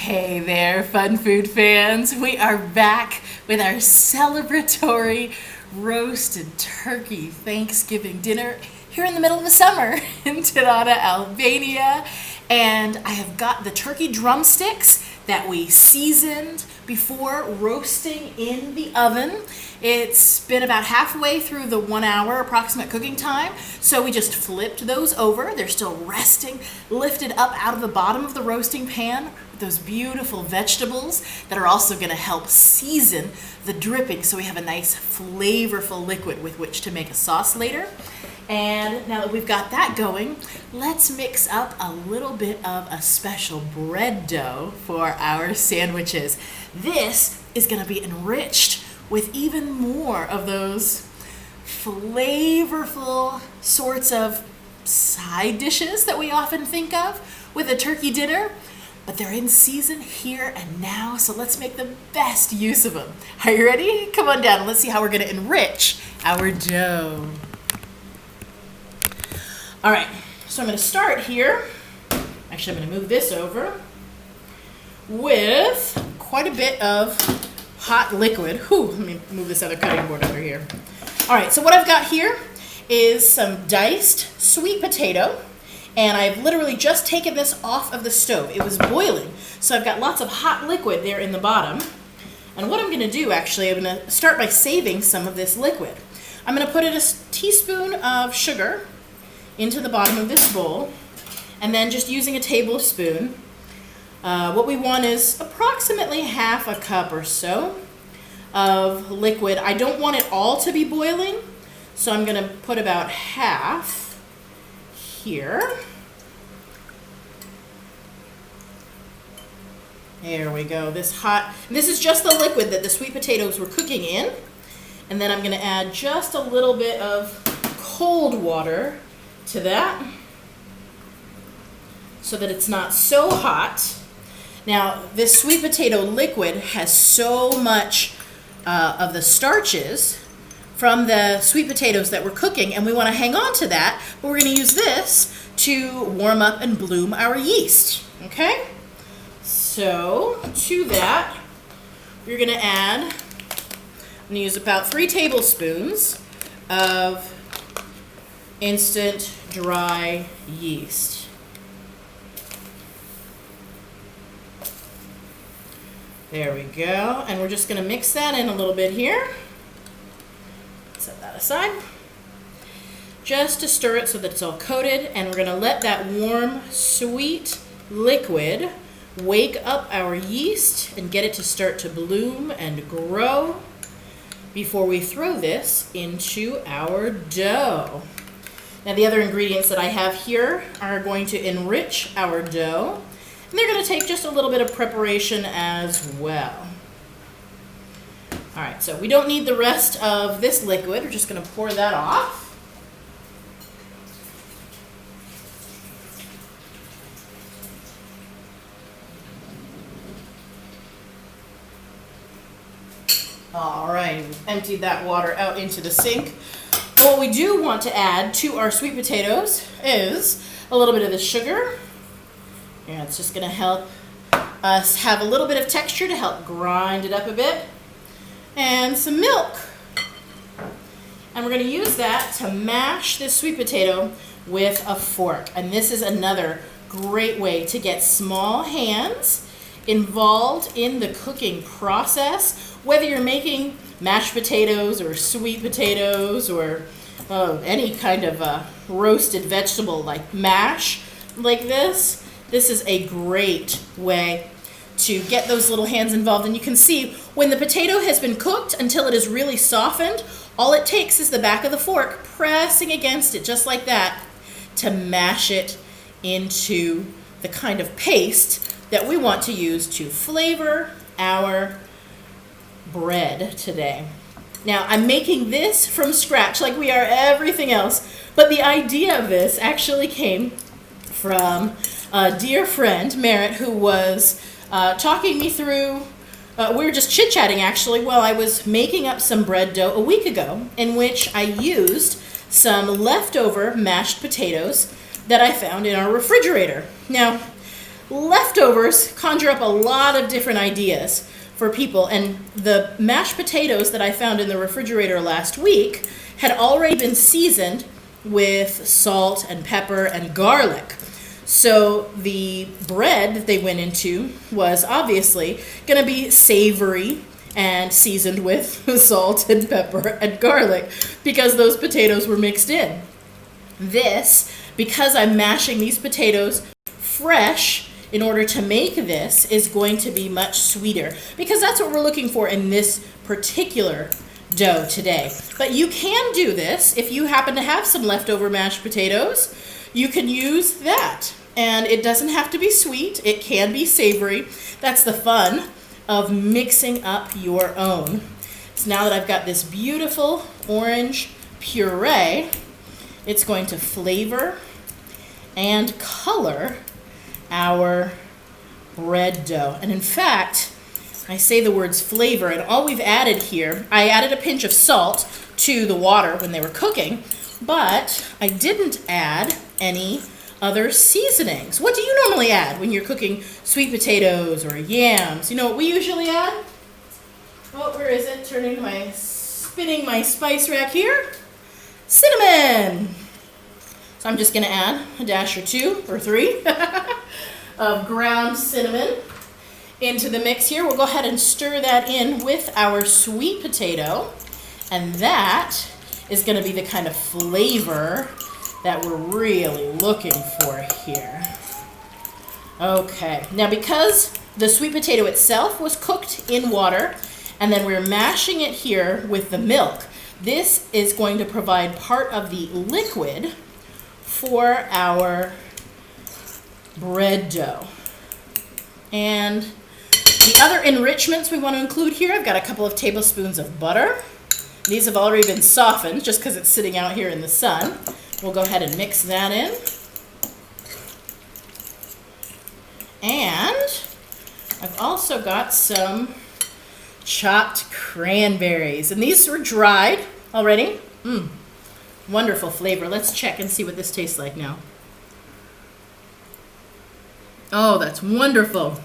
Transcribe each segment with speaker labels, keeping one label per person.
Speaker 1: Hey there, fun food fans. We are back with our celebratory roasted turkey Thanksgiving dinner here in the middle of the summer in Tirana, Albania. And I have got the turkey drumsticks that we seasoned before roasting in the oven. It's been about halfway through the 1 hour approximate cooking time, so we just flipped those over. They're still resting, lifted up out of the bottom of the roasting pan with those beautiful vegetables that are also going to help season the dripping so we have a nice flavorful liquid with which to make a sauce later. And now that we've got that going, let's mix up a little bit of a special bread dough for our sandwiches. This is going to be enriched with even more of those flavorful sorts of side dishes that we often think of with a turkey dinner, but they're in season here and now, so let's make the best use of them. Are you ready? Come on down and let's see how we're going to enrich our dough. All right, so I'm going to start here. Actually, I'm going to move this over with quite a bit of hot liquid. Whew, let me move this other cutting board over here. All right, so what I've got here is some diced sweet potato, and I've literally just taken this off of the stove. It was boiling, so I've got lots of hot liquid there in the bottom. And what I'm going to do, actually, I'm going to start by saving some of this liquid. I'm going to put in a teaspoon of sugar into the bottom of this bowl, and then just using a tablespoon, what we want is approximately half a cup or so of liquid. I don't want it all to be boiling, so I'm going to put about half here. There we go. This is just the liquid that the sweet potatoes were cooking in, and then I'm going to add just a little bit of cold water to that so that it's not so hot. Now, this sweet potato liquid has so much of the starches from the sweet potatoes that we're cooking, and we want to hang on to that, but we're going to use this to warm up and bloom our yeast. Okay? So, to that, we're going to add, I'm going to use about 3 tablespoons of instant dry yeast. There we go. And we're just going to mix that in a little bit here. Set that aside. Just to stir it so that it's all coated. And we're going to let that warm, sweet liquid wake up our yeast and get it to start to bloom and grow before we throw this into our dough. Now, the other ingredients that I have here are going to enrich our dough, and they're going to take just a little bit of preparation as well. All right, so we don't need the rest of this liquid. We're just going to pour that off. All right, emptied that water out into the sink. What we do want to add to our sweet potatoes is a little bit of the sugar. And it's just going to help us have a little bit of texture to help grind it up a bit. And some milk. And we're going to use that to mash this sweet potato with a fork. And this is another great way to get small hands involved in the cooking process, whether you're making mashed potatoes or sweet potatoes or any kind of roasted vegetable like mash like this. This is a great way to get those little hands involved. And you can see when the potato has been cooked until it is really softened, all it takes is the back of the fork pressing against it just like that to mash it into the kind of paste that we want to use to flavor our bread today. Now, I'm making this from scratch like we are everything else, but the idea of this actually came from a dear friend, Merritt, who was talking me through, we were just chit-chatting actually while I was making up some bread dough a week ago, in which I used some leftover mashed potatoes that I found in our refrigerator. Now, leftovers conjure up a lot of different ideas for people. And the mashed potatoes that I found in the refrigerator last week had already been seasoned with salt and pepper and garlic. So the bread that they went into was obviously going to be savory and seasoned with salt and pepper and garlic because those potatoes were mixed in. This, because I'm mashing these potatoes fresh in order to make this, is going to be much sweeter because that's what we're looking for in this particular dough today. But you can do this if you happen to have some leftover mashed potatoes. You can use that, and it doesn't have to be sweet. It can be savory. That's the fun of mixing up your own. So now that I've got this beautiful orange puree, it's going to flavor and color our bread dough. And in fact, I say the words flavor, and all we've added here, I added a pinch of salt to the water when they were cooking, but I didn't add any other seasonings. What do you normally add when you're cooking sweet potatoes or yams? You know what we usually add? Oh, where is it? Spinning my spice rack here. Cinnamon. So I'm just going to add a dash or 2 or 3 of ground cinnamon into the mix here. We'll go ahead and stir that in with our sweet potato, and that is going to be the kind of flavor that we're really looking for here. Okay, now because the sweet potato itself was cooked in water and then we're mashing it here with the milk, this is going to provide part of the liquid for our bread dough. And the other enrichments we want to include here, I've got a couple of tablespoons of butter. These have already been softened just because it's sitting out here in the sun. We'll go ahead and mix that in. And I've also got some chopped cranberries. And these were dried already. Wonderful flavor. Let's check and see what this tastes like now. Oh, that's wonderful.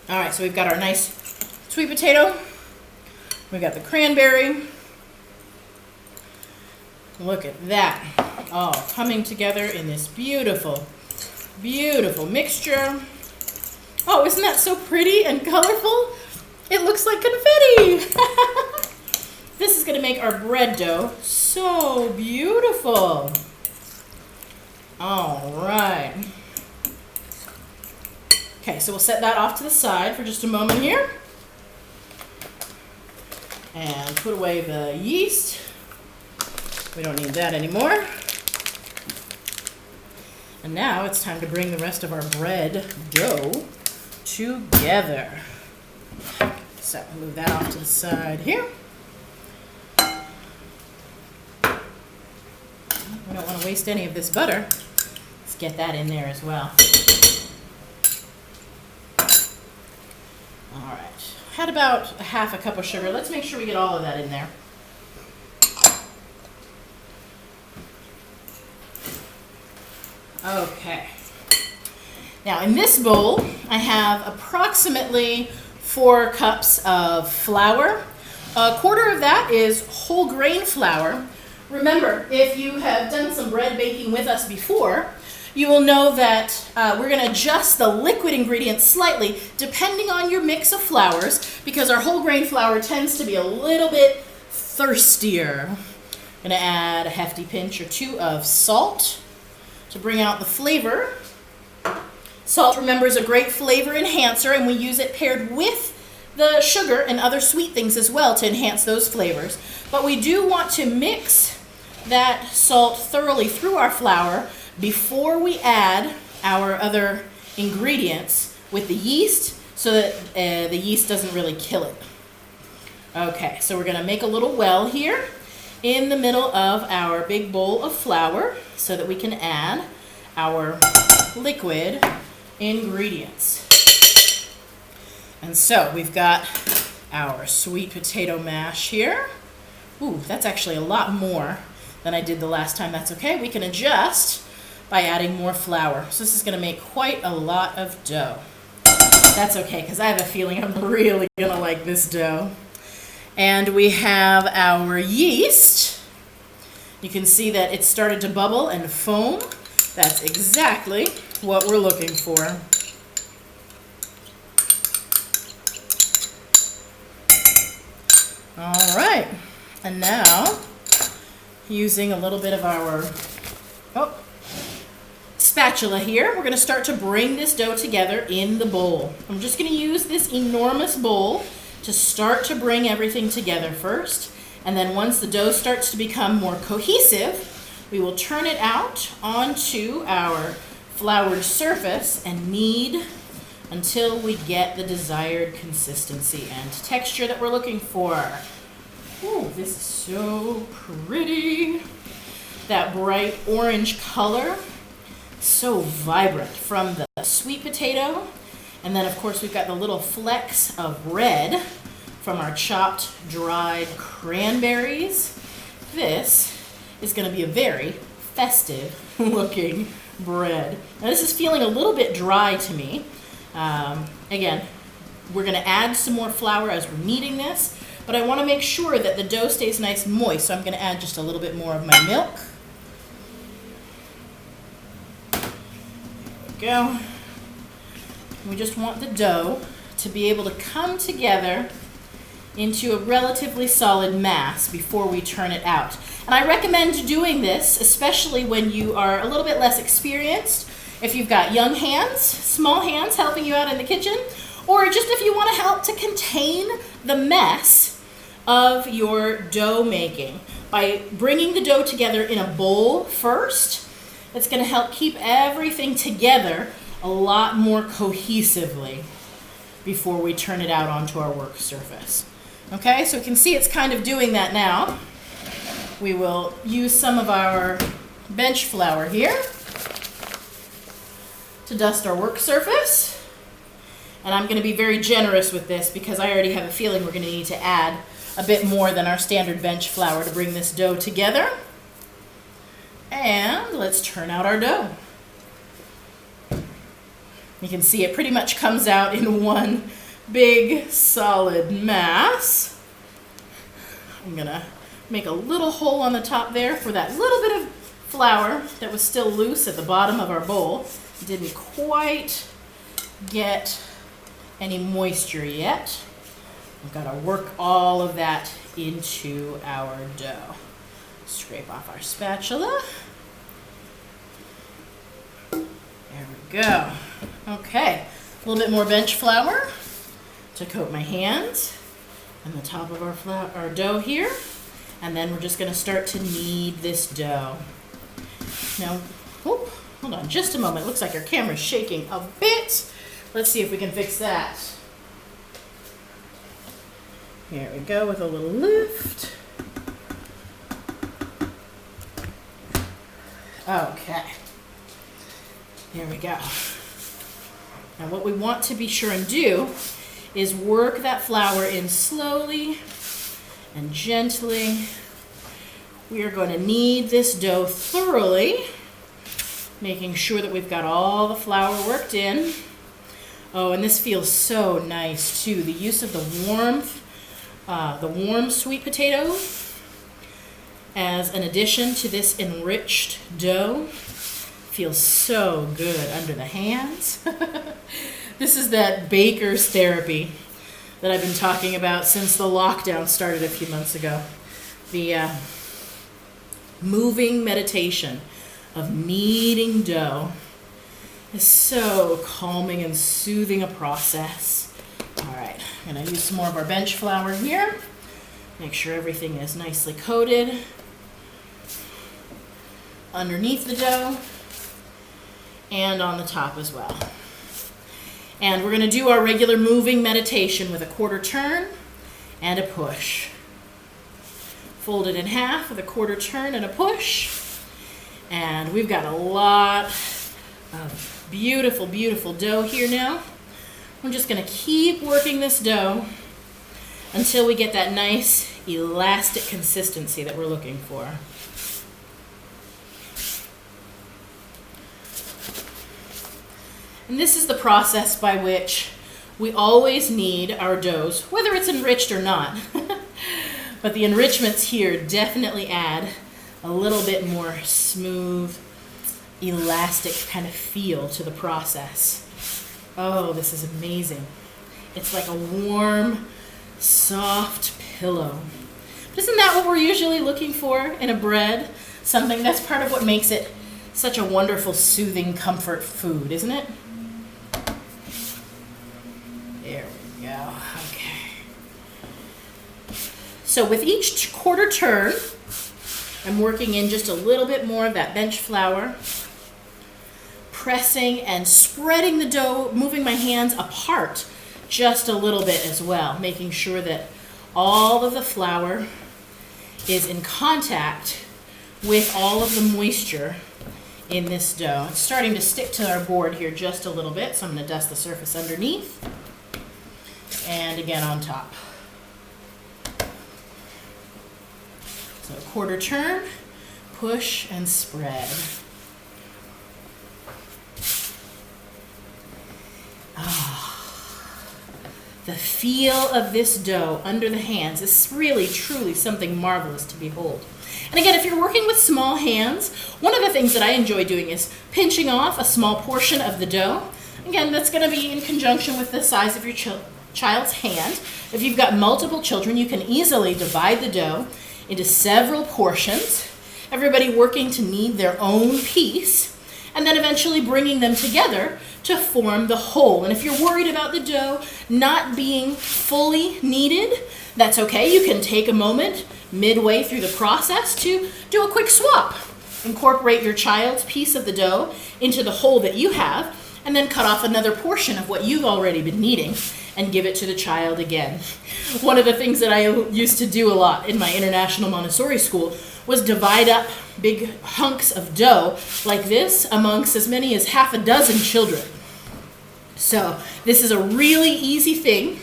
Speaker 1: All right, so we've got our nice sweet potato. We've got the cranberry. Look at that. All coming together in this beautiful, beautiful mixture. Oh, isn't that so pretty and colorful? It looks like confetti. This is going to make our bread dough so beautiful. All right. Okay, so we'll set that off to the side for just a moment here. And put away the yeast. We don't need that anymore. And now it's time to bring the rest of our bread dough together. So move that off to the side here. We don't want to waste any of this butter. Let's get that in there as well. All right. Had about a half a cup of sugar. Let's make sure we get all of that in there. Okay. Now in this bowl, I have approximately 4 cups of flour. A quarter of that is whole grain flour. Remember, if you have done some bread baking with us before, you will know that we're going to adjust the liquid ingredients slightly depending on your mix of flours, because our whole grain flour tends to be a little bit thirstier. I'm going to add a hefty pinch or 2 of salt to bring out the flavor. Salt, remember, is a great flavor enhancer, and we use it paired with the sugar and other sweet things as well to enhance those flavors. But we do want to mix that salt thoroughly through our flour before we add our other ingredients with the yeast, so that the yeast doesn't really kill it. Okay, so we're going to make a little well here in the middle of our big bowl of flour so that we can add our liquid ingredients. And so we've got our sweet potato mash here. Ooh, that's actually a lot more than I did the last time. That's okay. We can adjust by adding more flour. So this is going to make quite a lot of dough. That's okay, because I have a feeling I'm really going to like this dough. And we have our yeast. You can see that it started to bubble and foam. That's exactly what we're looking for. All right, and now using a little bit of our spatula here, we're going to start to bring this dough together in the bowl. I'm just going to use this enormous bowl to start to bring everything together first, and then once the dough starts to become more cohesive, we will turn it out onto our floured surface and knead until we get the desired consistency and texture that we're looking for. Ooh, this is so pretty. That bright orange color, so vibrant from the sweet potato. And then of course we've got the little flecks of red from our chopped dried cranberries. This is going to be a very festive looking bread. Now this is feeling a little bit dry to me. Again, we're going to add some more flour as we're kneading this, but I want to make sure that the dough stays nice and moist, so I'm going to add just a little bit more of my milk. There we go. We just want the dough to be able to come together into a relatively solid mass before we turn it out. And I recommend doing this, especially when you are a little bit less experienced. If you've got young hands, small hands helping you out in the kitchen, or just if you want to help to contain the mess of your dough making. By bringing the dough together in a bowl first, it's going to help keep everything together a lot more cohesively before we turn it out onto our work surface. Okay, so we can see it's kind of doing that now. We will use some of our bench flour here to dust our work surface. And I'm going to be very generous with this because I already have a feeling we're going to need to add a bit more than our standard bench flour to bring this dough together. And let's turn out our dough. You can see it pretty much comes out in one big solid mass. I'm going to make a little hole on the top there for that little bit of flour that was still loose at the bottom of our bowl. Didn't quite get any moisture yet. We've got to work all of that into our dough. Scrape off our spatula. There we go. Okay, a little bit more bench flour to coat my hands and the top of our dough here. And then we're just going to start to knead this dough. Now, hold on just a moment. It looks like our camera's shaking a bit. Let's see if we can fix that. Here we go with a little lift. Okay. There we go. Now what we want to be sure and do is work that flour in slowly and gently. We are going to knead this dough thoroughly, making sure that we've got all the flour worked in. Oh, and this feels so nice too. The use of the warm sweet potato as an addition to this enriched dough feels so good under the hands. This is that baker's therapy that I've been talking about since the lockdown started a few months ago. The moving meditation of kneading dough is so calming and soothing a process. All right, I'm going to use some more of our bench flour here. Make sure everything is nicely coated underneath the dough and on the top as well. And we're going to do our regular moving meditation with a quarter turn and a push. Fold it in half with a quarter turn and a push. And we've got a lot of beautiful, beautiful dough here now. I'm just going to keep working this dough until we get that nice elastic consistency that we're looking for. And this is the process by which we always need our doughs, whether it's enriched or not. But the enrichments here definitely add a little bit more smooth, elastic kind of feel to the process. Oh, this is amazing. It's like a warm, soft pillow. But isn't that what we're usually looking for in a bread? Something that's part of what makes it such a wonderful, soothing comfort food, isn't it? There we go. Okay. So with each quarter turn, I'm working in just a little bit more of that bench flour, pressing and spreading the dough, moving my hands apart just a little bit as well, making sure that all of the flour is in contact with all of the moisture in this dough. It's starting to stick to our board here just a little bit, so I'm going to dust the surface underneath and again on top. So quarter turn, push and spread. The feel of this dough under the hands is really, truly something marvelous to behold. And again, if you're working with small hands, one of the things that I enjoy doing is pinching off a small portion of the dough. Again, that's going to be in conjunction with the size of your child's hand. If you've got multiple children, you can easily divide the dough into several portions, everybody working to knead their own piece, and then eventually bringing them together to form the whole. And if you're worried about the dough not being fully kneaded, that's okay. You can take a moment midway through the process to do a quick swap. Incorporate your child's piece of the dough into the whole that you have, and then cut off another portion of what you've already been kneading and give it to the child again. One of the things that I used to do a lot in my international Montessori school was divide up big hunks of dough like this amongst as many as half a dozen children. So this is a really easy thing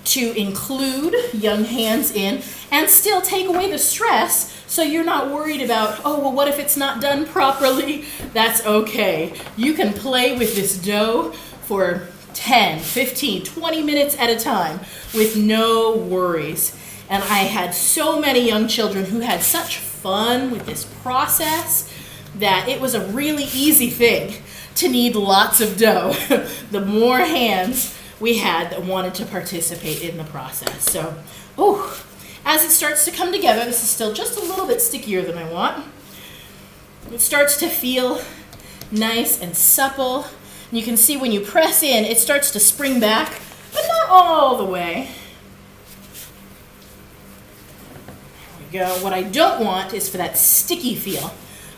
Speaker 1: to include young hands in and still take away the stress, so you're not worried about, oh, well, what if it's not done properly? That's okay. You can play with this dough for 10, 15, 20 minutes at a time with no worries. And I had so many young children who had such fun with this process that it was a really easy thing to knead lots of dough. The more hands we had that wanted to participate in the process. So, as it starts to come together, this is still just a little bit stickier than I want. It starts to feel nice and supple. And you can see when you press in, it starts to spring back, but not all the way. There we go. What I don't want is for that sticky feel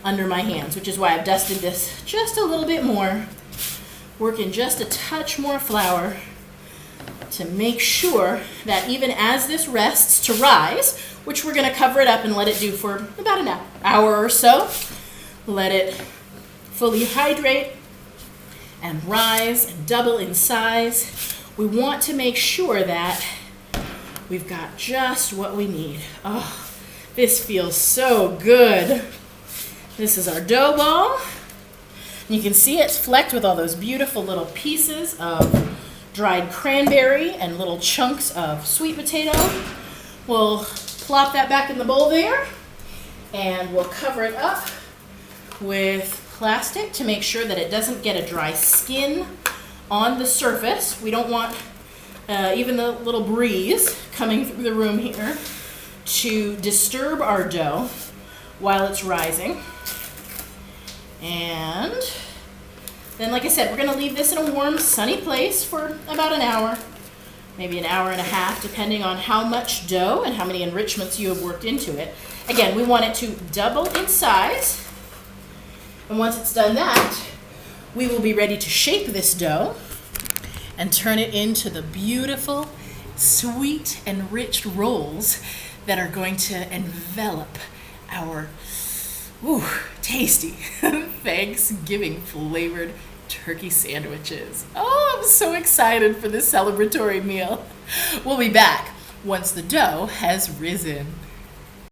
Speaker 1: under my hands, which is why I've dusted this just a little bit more, working just a touch more flour to make sure that even as this rests to rise, which we're going to cover it up and let it do for about an hour or so, let it fully hydrate and rise and double in size. We want to make sure that we've got just what we need. Oh, this feels so good. This is our dough ball. You can see it's flecked with all those beautiful little pieces of dried cranberry and little chunks of sweet potato. We'll plop that back in the bowl there, and we'll cover it up with plastic to make sure that it doesn't get a dry skin on the surface. We don't want even the little breeze coming through the room here to disturb our dough while it's rising. And then, like I said, we're going to leave this in a warm, sunny place for about an hour, maybe an hour and a half, depending on how much dough and how many enrichments you have worked into it. Again, we want it to double in size. And once it's done that, we will be ready to shape this dough and turn it into the beautiful, sweet, enriched rolls that are going to envelop our tasty Thanksgiving flavored turkey sandwiches. Oh, I'm so excited for this celebratory meal. We'll be back once the dough has risen.